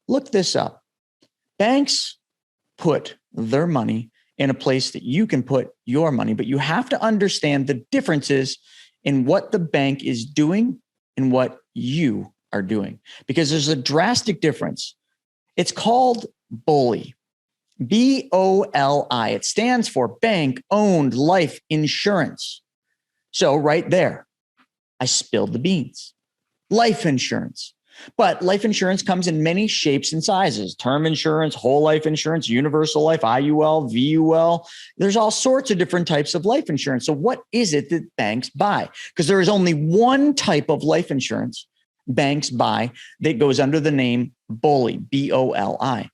Look this up. Banks put their money in a place that you can put your money, but you have to understand the differences in what the bank is doing and what you are doing, because there's a drastic difference. It's called BOLI, BOLI. It stands for Bank Owned Life Insurance. So right there, I spilled the beans. Life insurance. But life insurance comes in many shapes and sizes. Term insurance, whole life insurance, universal life, IUL, VUL. There's all sorts of different types of life insurance. So what is it that banks buy? Because there is only one type of life insurance banks buy that goes under the name BOLI, BOLI.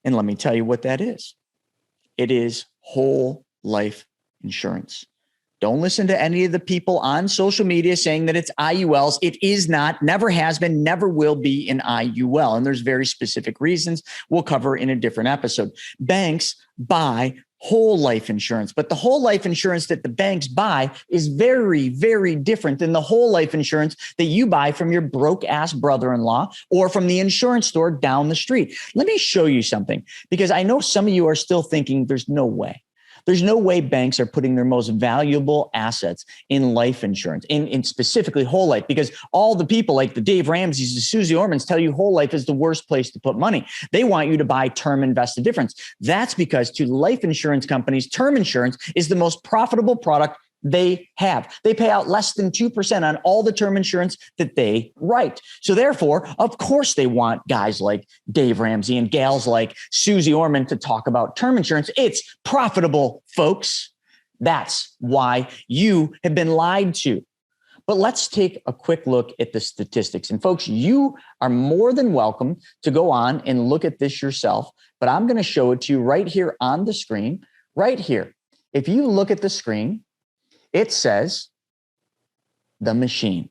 And let me tell you what that is. It is whole life insurance. Don't listen to any of the people on social media saying that it's IULs. It is not, never has been, never will be an IUL. And there's very specific reasons we'll cover in a different episode. Banks buy whole life insurance, but the whole life insurance that the banks buy is very, very different than the whole life insurance that you buy from your broke ass brother-in-law or from the insurance store down the street. Let me show you something, because I know some of you are still thinking there's no way. There's no way banks are putting their most valuable assets in life insurance, in specifically whole life, because all the people like the Dave Ramseys, the Susie Ormans tell you whole life is the worst place to put money. They want you to buy term invested difference. That's because to life insurance companies, term insurance is the most profitable product they have. They pay out less than 2% on all the term insurance that they write. So therefore, of course, they want guys like Dave Ramsey and gals like Susie Orman to talk about term insurance. It's profitable, folks. That's why you have been lied to. But let's take a quick look at the statistics. And folks, you are more than welcome to go on and look at this yourself, but I'm going to show it to you right here on the screen, right here. If you look at the screen, it says the machine,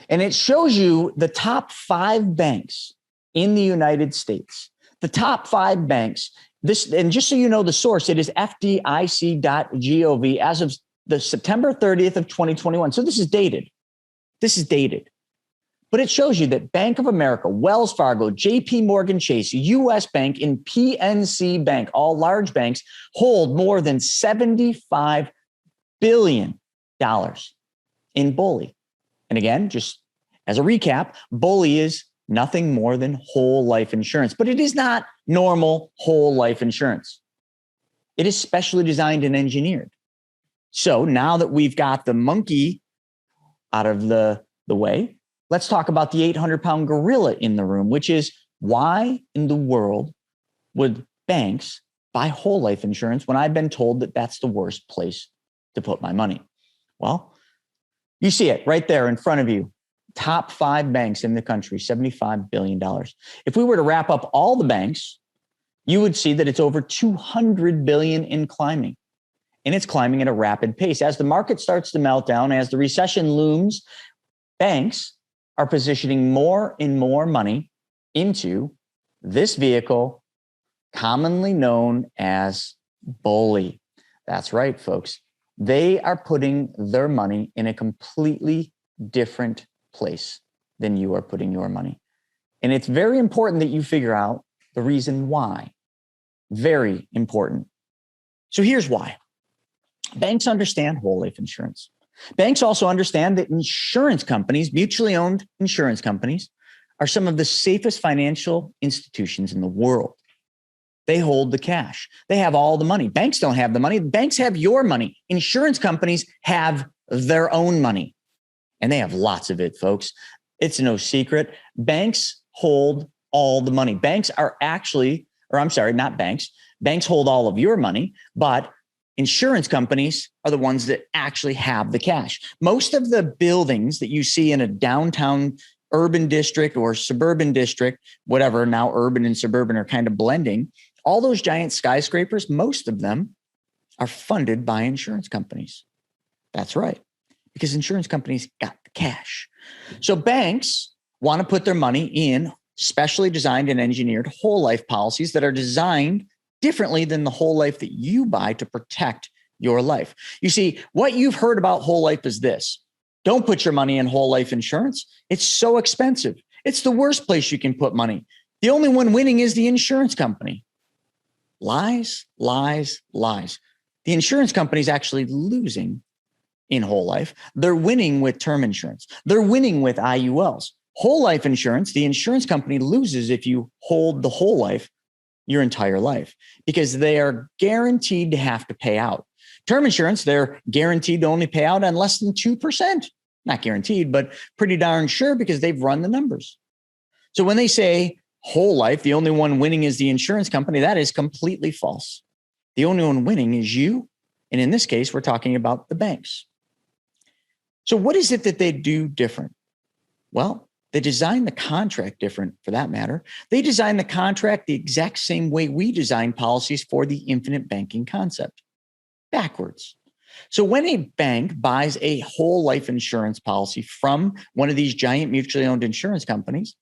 and it shows you the top 5 banks in the United States, the top 5 banks. This, and just so you know the source, it is FDIC.gov as of the September 30th of 2021. So this is dated. But it shows you that Bank of America, Wells Fargo, JP Morgan Chase, US Bank, and PNC Bank, all large banks, hold more than $75 billion in BOLI. And again, just as a recap, BOLI is nothing more than whole life insurance, but it is not normal whole life insurance. It is specially designed and engineered. So now that we've got the monkey out of the way, let's talk about the 800-pound gorilla in the room, which is why in the world would banks buy whole life insurance when I've been told that that's the worst place to put my money? Well, you see it right there in front of you. Top 5 banks in the country, $75 billion. If we were to wrap up all the banks, you would see that it's over $200 billion in climbing. And it's climbing at a rapid pace. As the market starts to melt down, as the recession looms, banks are positioning more and more money into this vehicle, commonly known as BOLI. That's right, folks. They are putting their money in a completely different place than you are putting your money. And it's very important that you figure out the reason why. Very important. So here's why. Banks understand whole life insurance. Banks also understand that insurance companies, mutually owned insurance companies, are some of the safest financial institutions in the world. They hold the cash. They have all the money. Banks don't have the money. Banks have your money. Insurance companies have their own money. And they have lots of it, folks. It's no secret. Banks hold all the money. Banks are actually, or I'm sorry, not banks. Banks hold all of your money, but insurance companies are the ones that actually have the cash. Most of the buildings that you see in a downtown urban district or suburban district, whatever, now urban and suburban are kind of blending. All those giant skyscrapers, most of them are funded by insurance companies. That's right, because insurance companies got the cash. So banks want to put their money in specially designed and engineered whole life policies that are designed differently than the whole life that you buy to protect your life. You see, what you've heard about whole life is this. Don't put your money in whole life insurance. It's so expensive. It's the worst place you can put money. The only one winning is the insurance company. Lies, lies, lies. The insurance company is actually losing in whole life. They're winning with term insurance. They're winning with IULs. Whole life insurance, the insurance company loses if you hold the whole life your entire life because they are guaranteed to have to pay out. Term insurance, they're guaranteed to only pay out on less than 2%. Not guaranteed, but pretty darn sure because they've run the numbers. So when they say whole life, the only one winning is the insurance company, that is completely false. The only one winning is you. And in this case, we're talking about the banks. So what is it that they do different? Well, they design the contract different for that matter. They design the contract the exact same way we design policies for the infinite banking concept, backwards. So when a bank buys a whole life insurance policy from one of these giant mutually owned insurance companies,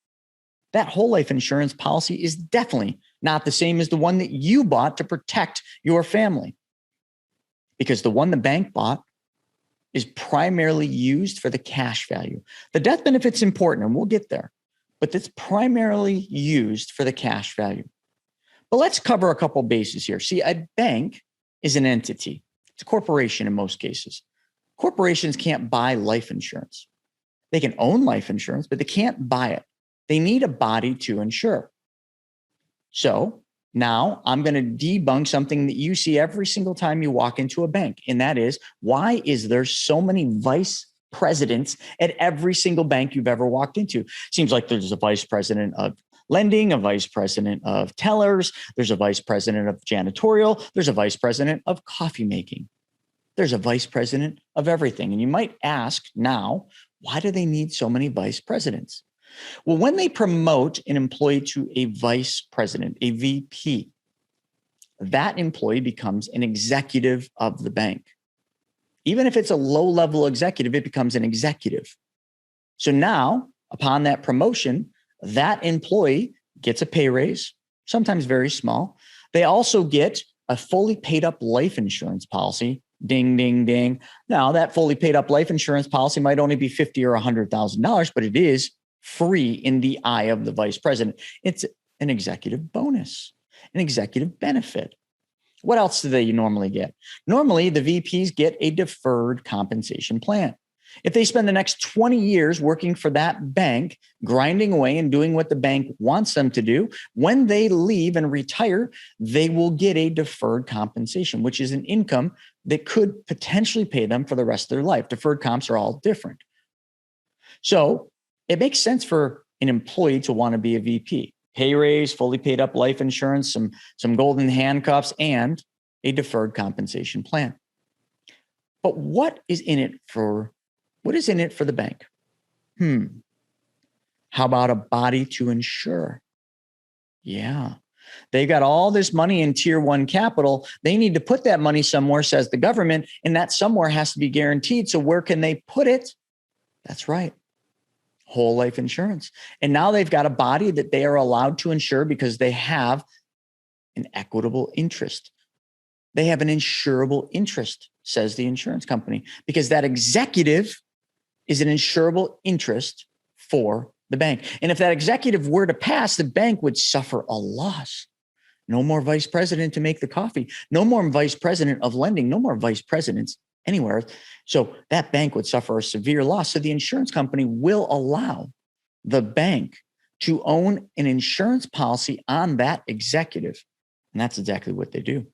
that whole life insurance policy is definitely not the same as the one that you bought to protect your family. Because the one the bank bought is primarily used for the cash value. The death benefit's important, and we'll get there, but it's primarily used for the cash value. But let's cover a couple bases here. See, a bank is an entity. It's a corporation in most cases. Corporations can't buy life insurance. They can own life insurance, but they can't buy it. They need a body to insure. So now I'm going to debunk something that you see every single time you walk into a bank. And that is, why is there so many vice presidents at every single bank you've ever walked into? Seems like there's a vice president of lending, a vice president of tellers. There's a vice president of janitorial. There's a vice president of coffee making. There's a vice president of everything. And you might ask now, why do they need so many vice presidents? Well, when they promote an employee to a vice president, a VP, that employee becomes an executive of the bank. Even if it's a low-level executive, it becomes an executive. So now, upon that promotion, that employee gets a pay raise, sometimes very small. They also get a fully paid up life insurance policy. Ding, ding, ding. Now, that fully paid up life insurance policy might only be $50,000 or $100,000, but it is free in the eye of the vice president. It's an executive bonus, an executive benefit. What else do they normally get? Normally, the VPs get a deferred compensation plan. If they spend the next 20 years working for that bank, grinding away and doing what the bank wants them to do, when they leave and retire, they will get a deferred compensation, which is an income that could potentially pay them for the rest of their life. Deferred comps are all different. So it makes sense for an employee to want to be a VP. Pay raise, fully paid up life insurance, some golden handcuffs, and a deferred compensation plan. But what is in it for the bank? How about a body to insure? Yeah. They got all this money in tier one capital. They need to put that money somewhere, says the government, and that somewhere has to be guaranteed. So where can they put it? That's right. Whole life insurance. And now they've got a body that they are allowed to insure because they have an equitable interest. They have an insurable interest, says the insurance company, because that executive is an insurable interest for the bank. And if that executive were to pass, the bank would suffer a loss. No more vice president to make the coffee. No more vice president of lending. No more vice presidents anywhere. So that bank would suffer a severe loss. So the insurance company will allow the bank to own an insurance policy on that executive. And that's exactly what they do.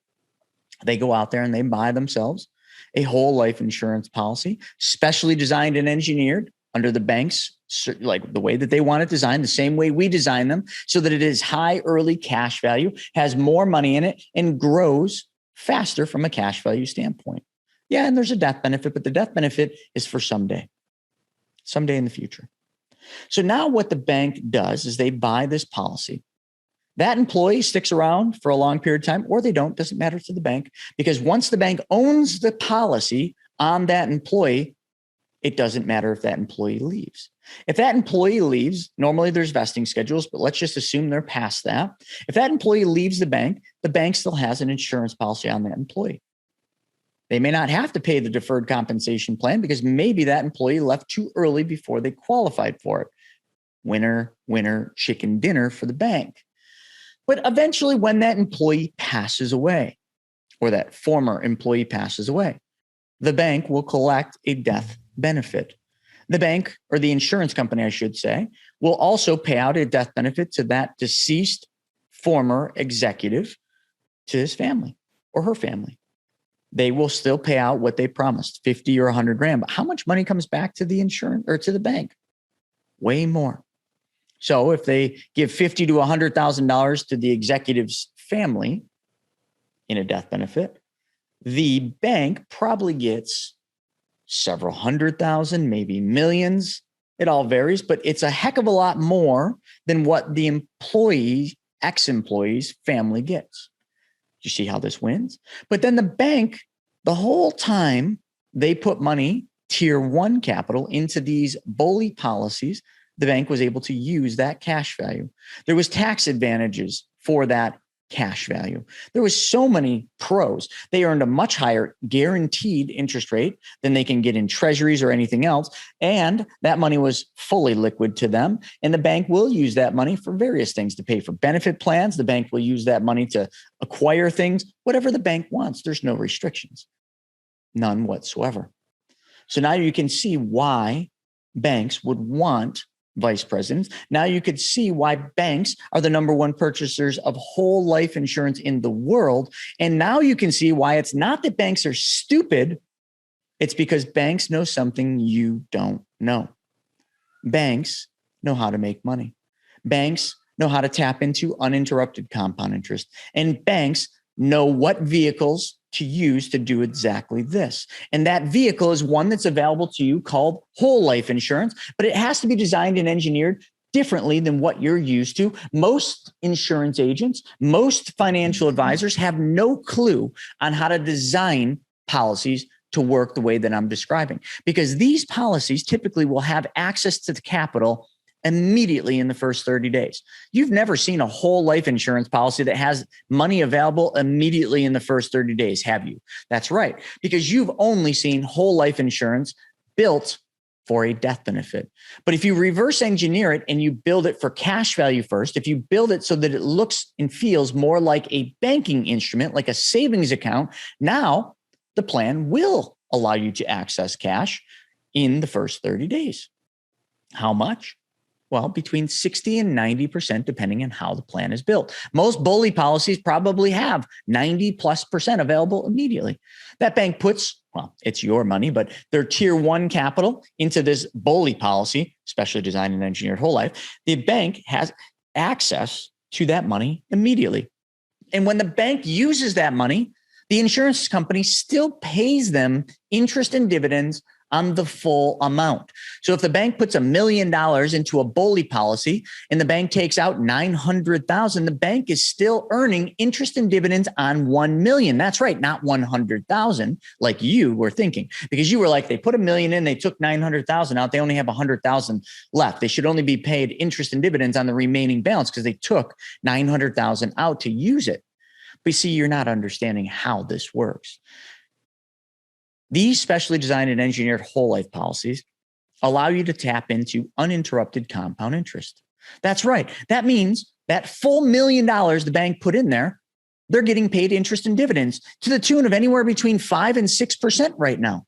They go out there and they buy themselves a whole life insurance policy, specially designed and engineered under the banks, like the way that they want it designed, the same way we design them, so that it is high early cash value, has more money in it, and grows faster from a cash value standpoint. Yeah, and there's a death benefit, but the death benefit is for someday in the future. So now what the bank does is they buy this policy. That employee sticks around for a long period of time, or they don't, doesn't matter to the bank, because once the bank owns the policy on that employee, it doesn't matter if that employee leaves. If that employee leaves, normally there's vesting schedules, but let's just assume they're past that. If that employee leaves the bank still has an insurance policy on that employee. They may not have to pay the deferred compensation plan because maybe that employee left too early before they qualified for it. winner, winner, chicken dinner for the bank. But eventually, when that employee passes away, or that former employee passes away, the bank will collect a death benefit. The bank, or the insurance company, I should say, will also pay out a death benefit to that deceased former executive, to his family or her family. They will still pay out what they promised, 50 or 100 grand. But how much money comes back to the insurance or to the bank? Way more. So if they give $50,000 to $100,000 to the executive's family in a death benefit, the bank probably gets several hundred thousand, maybe millions. It all varies, but it's a heck of a lot more than what the employee, ex-employee's family gets. You see how this wins? But then the bank, the whole time they put money, tier one capital, into these BOLI policies, the bank was able to use that cash value. There was tax advantages for that cash value. There was so many pros. They earned a much higher guaranteed interest rate than they can get in treasuries or anything else. And that money was fully liquid to them. And the bank will use that money for various things, to pay for benefit plans. The bank will use that money to acquire things, whatever the bank wants. There's no restrictions, none whatsoever. So now you can see why banks would want vice presidents. Now you could see why banks are the number one purchasers of whole life insurance in the world. And now you can see why it's not that banks are stupid. It's because banks know something you don't know. Banks know how to make money. Banks know how to tap into uninterrupted compound interest. And banks know what vehicles to use to do exactly this. And that vehicle is one that's available to you called whole life insurance, but it has to be designed and engineered differently than what you're used to. Most insurance agents, most financial advisors have no clue on how to design policies to work the way that I'm describing, because these policies typically will have access to the capital immediately in the first 30 days. You've never seen a whole life insurance policy that has money available immediately in the first 30 days, have you? That's right, because you've only seen whole life insurance built for a death benefit. But if you reverse engineer it and you build it for cash value first, if you build it so that it looks and feels more like a banking instrument, like a savings account, now the plan will allow you to access cash in the first 30 days. How much? Well, between 60 and 90%, depending on how the plan is built. Most BOLI policies probably have 90+% available immediately. That bank puts, well, it's your money, but their tier one capital into this BOLI policy, specially designed and engineered whole life. The bank has access to that money immediately. And when the bank uses that money, the insurance company still pays them interest and dividends on the full amount. So if the bank puts $1 million into a BOLI policy and the bank takes out $900,000, the bank is still earning interest and dividends on $1 million. That's right, not $100,000 like you were thinking, because you were like, they put $1 million in, they took $900,000 out, they only have $100,000 left. They should only be paid interest and dividends on the remaining balance because they took $900,000 out to use it. But see, you're not understanding how this works. These specially designed and engineered whole life policies allow you to tap into uninterrupted compound interest. That's right. That means that full $1 million the bank put in there, they're getting paid interest and dividends to the tune of anywhere between 5 and 6% right now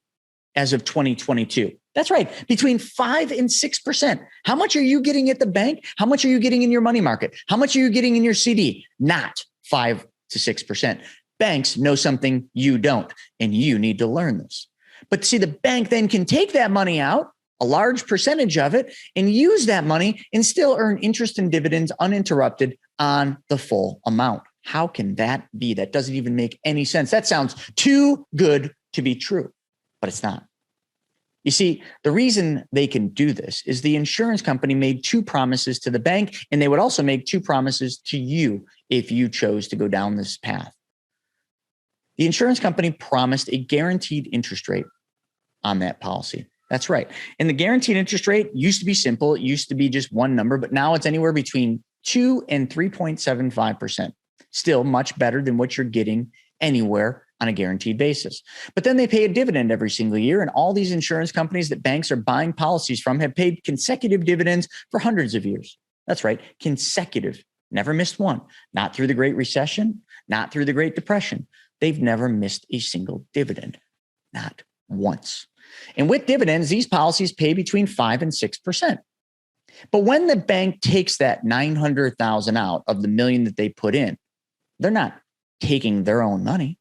as of 2022. That's right. Between 5 and 6%. How much are you getting at the bank? How much are you getting in your money market? How much are you getting in your CD? Not 5 to 6%. Banks know something you don't, and you need to learn this. But see, the bank then can take that money out, a large percentage of it, and use that money and still earn interest and dividends uninterrupted on the full amount. How can that be? That doesn't even make any sense. That sounds too good to be true, but it's not. You see, the reason they can do this is the insurance company made 2 promises to the bank, and they would also make 2 promises to you if you chose to go down this path. The insurance company promised a guaranteed interest rate on that policy. That's right. And the guaranteed interest rate used to be simple. It used to be just one number, but now it's anywhere between 2 and 3.75%. Still much better than what you're getting anywhere on a guaranteed basis. But then they pay a dividend every single year. And all these insurance companies that banks are buying policies from have paid consecutive dividends for hundreds of years. That's right, consecutive. Never missed one. Not through the Great Recession, not through the Great Depression. They've never missed a single dividend, not once. And with dividends, these policies pay between 5 and 6%. But when the bank takes that $900,000 out of the $1 million that they put in, they're not taking their own money.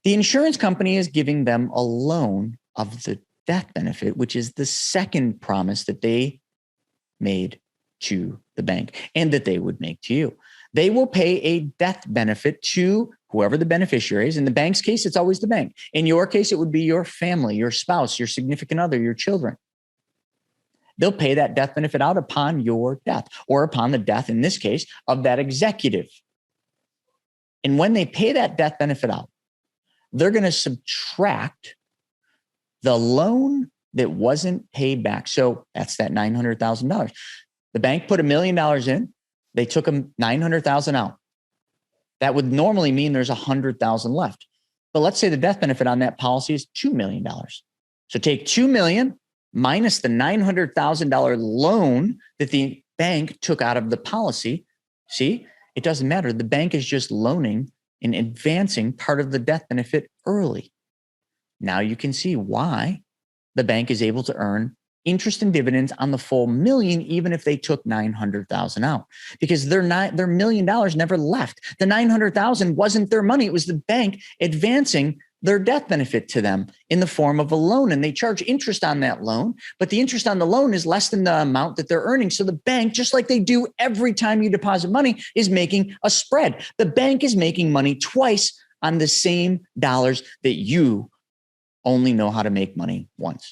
The insurance company is giving them a loan of the death benefit, which is the second promise that they made to the bank and that they would make to you. They will pay a death benefit to whoever the beneficiary is. In the bank's case, it's always the bank. In your case, it would be your family, your spouse, your significant other, your children. They'll pay that death benefit out upon your death or upon the death, in this case, of that executive. And when they pay that death benefit out, they're going to subtract the loan that wasn't paid back. So that's that $900,000. The bank put $1 million in. They took $900,000 out. That would normally mean there's $100,000 left. But let's say the death benefit on that policy is $2 million. So take $2 million minus the $900,000 loan that the bank took out of the policy. See, it doesn't matter. The bank is just loaning and advancing part of the death benefit early. Now you can see why the bank is able to earn interest and dividends on the full $1 million, even if they took $900,000 out, because their $1 million never left. The $900,000 wasn't their money. It was the bank advancing their death benefit to them in the form of a loan, and they charge interest on that loan, but the interest on the loan is less than the amount that they're earning. So the bank, just like they do every time you deposit money, is making a spread. The bank is making money twice on the same dollars that you only know how to make money once.